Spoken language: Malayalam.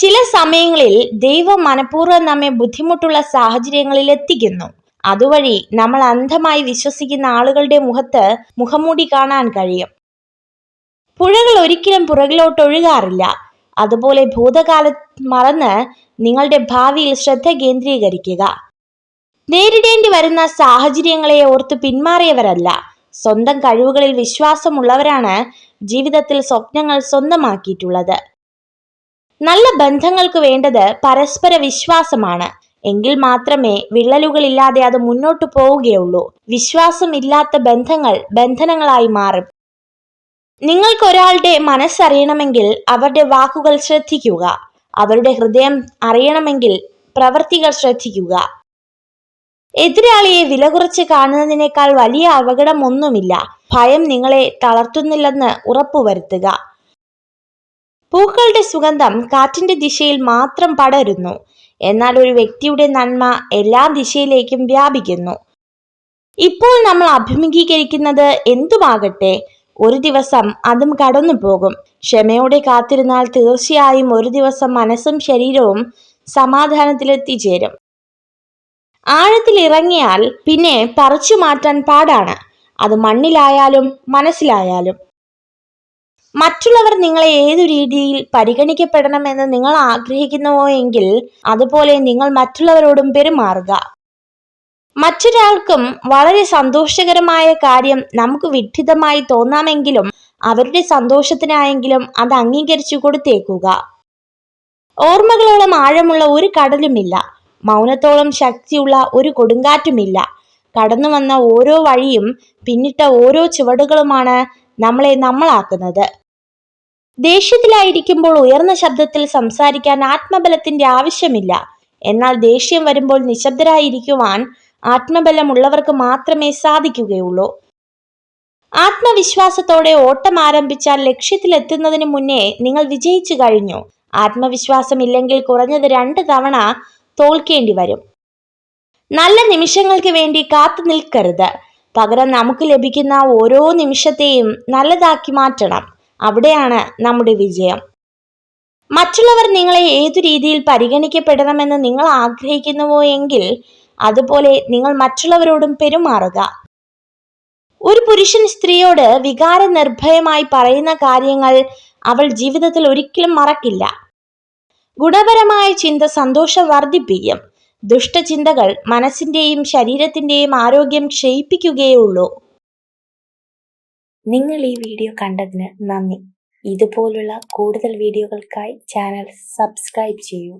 ചില സമയങ്ങളിൽ ദൈവം മനഃപൂർവ്വം നമ്മെ ബുദ്ധിമുട്ടുള്ള സാഹചര്യങ്ങളിൽ എത്തിക്കുന്നു. അതുവഴി നമ്മൾ അന്ധമായി വിശ്വസിക്കുന്ന ആളുകളുടെ മുഖത്ത് മുഖംമൂടി കാണാൻ കഴിയും. പുഴകൾ ഒരിക്കലും പുറകിലോട്ട് ഒഴുകാറില്ല. അതുപോലെ ഭൂതകാലം മറന്ന് നിങ്ങളുടെ ഭാവിയിൽ ശ്രദ്ധ കേന്ദ്രീകരിക്കുക. നേരിടേണ്ടി വരുന്ന സാഹചര്യങ്ങളെ ഓർത്ത് പിന്മാറിയവരല്ല, സ്വന്തം കഴിവുകളിൽ വിശ്വാസമുള്ളവരാണ് ജീവിതത്തിൽ സ്വപ്നങ്ങൾ സ്വന്തമാക്കിയിട്ടുള്ളത്. നല്ല ബന്ധങ്ങൾക്ക് വേണ്ടത് പരസ്പര വിശ്വാസമാണ്. എങ്കിൽ മാത്രമേ വിള്ളലുകളില്ലാതെ അത് മുന്നോട്ടു പോവുകയുള്ളൂ. വിശ്വാസം ഇല്ലാത്ത ബന്ധങ്ങൾ ബന്ധനങ്ങളായി മാറും. നിങ്ങൾക്ക് ഒരാളുടെ മനസ്സറിയണമെങ്കിൽ അവരുടെ വാക്കുകൾ ശ്രദ്ധിക്കുക. അവരുടെ ഹൃദയം അറിയണമെങ്കിൽ പ്രവൃത്തികൾ ശ്രദ്ധിക്കുക. എതിരാളിയെ വില കുറച്ച് കാണുന്നതിനേക്കാൾ വലിയ അപകടം ഒന്നുമില്ല. ഭയം നിങ്ങളെ തളർത്തുന്നില്ലെന്ന് ഉറപ്പുവരുത്തുക. പൂക്കളുടെ സുഗന്ധം കാറ്റിന്റെ ദിശയിൽ മാത്രം പടരുന്നു, എന്നാൽ ഒരു വ്യക്തിയുടെ നന്മ എല്ലാ ദിശയിലേക്കും വ്യാപിക്കുന്നു. ഇപ്പോൾ നമ്മൾ അഭിമുഖീകരിക്കുന്നത് എന്തുമാകട്ടെ, ഒരു ദിവസം അതും കടന്നു പോകും. ക്ഷമയോടെ കാത്തിരുന്നാൽ തീർച്ചയായും ഒരു ദിവസം മനസ്സും ശരീരവും സമാധാനത്തിലെത്തിച്ചേരും. ആഴത്തിൽ ഇറങ്ങിയാൽ പിന്നെ പറിച്ചു മാറ്റാൻ പാടാണ്, അത് മണ്ണിലായാലും മനസ്സിലായാലും. മറ്റുള്ളവർ നിങ്ങളെ ഏതു രീതിയിൽ പരിഗണിക്കപ്പെടണമെന്ന് നിങ്ങൾ ആഗ്രഹിക്കുന്നുവോ എങ്കിൽ അതുപോലെ നിങ്ങൾ മറ്റുള്ളവരോടും പെരുമാറുക. മറ്റൊരാൾക്കും വളരെ സന്തോഷകരമായ കാര്യം നമുക്ക് വിഡ്ഢിതമായി തോന്നാമെങ്കിലും അവരുടെ സന്തോഷത്തിനായെങ്കിലും അത് അംഗീകരിച്ചു കൊടുത്തേക്കുക. ഓർമ്മകളോളം ആഴമുള്ള ഒരു കടലുമില്ല, മൗനത്തോളം ശക്തിയുള്ള ഒരു കൊടുങ്കാറ്റുമില്ല. കടന്നു വന്ന ഓരോ വഴിയും പിന്നിട്ട ഓരോ ചുവടുകളുമാണ് നമ്മളെ നമ്മളാക്കുന്നത്. ദേഷ്യത്തിലായിരിക്കുമ്പോൾ ഉയർന്ന ശബ്ദത്തിൽ സംസാരിക്കാൻ ആത്മബലത്തിന്റെ ആവശ്യമില്ല. എന്നാൽ ദേഷ്യം വരുമ്പോൾ നിശബ്ദരായിരിക്കുവാൻ ആത്മബലമുള്ളവർക്ക് മാത്രമേ സാധിക്കുകയുള്ളൂ. ആത്മവിശ്വാസത്തോടെ ഓട്ടം ആരംഭിച്ചാൽ ലക്ഷ്യത്തിലെത്തുന്നതിന് മുന്നേ നിങ്ങൾ വിജയിച്ചു കഴിഞ്ഞു. ആത്മവിശ്വാസം ഇല്ലെങ്കിൽ കുറഞ്ഞത് 2 തവണ തോൽക്കേണ്ടി വരും. നല്ല നിമിഷങ്ങൾക്ക് വേണ്ടി കാത്തു നിൽക്കരുത്. പകരം നമുക്ക് ലഭിക്കുന്ന ഓരോ നിമിഷത്തെയും നല്ലതാക്കി മാറ്റണം. അവിടെയാണ് നമ്മുടെ വിജയം. മറ്റുള്ളവർ നിങ്ങളെ ഏതു രീതിയിൽ പരിഗണിക്കപ്പെടണമെന്ന് നിങ്ങൾ ആഗ്രഹിക്കുന്നുവോ എങ്കിൽ അതുപോലെ നിങ്ങൾ മറ്റുള്ളവരോടും പെരുമാറുക. ഒരു പുരുഷൻ സ്ത്രീയോട് വികാരനിർഭയമായി പറയുന്ന കാര്യങ്ങൾ അവൾ ജീവിതത്തിൽ ഒരിക്കലും മറക്കില്ല. ഗുണപരമായ ചിന്ത സന്തോഷം വർദ്ധിപ്പിക്കും. ദുഷ്ടചിന്തകൾ മനസ്സിന്റെയും ശരീരത്തിന്റെയും ആരോഗ്യം ക്ഷയിപ്പിക്കുകയുള്ളൂ. നിങ്ങൾ ഈ വീഡിയോ കണ്ടതിന് നന്ദി. ഇതുപോലുള്ള കൂടുതൽ വീഡിയോകൾക്കായി ചാനൽ സബ്സ്ക്രൈബ് ചെയ്യൂ.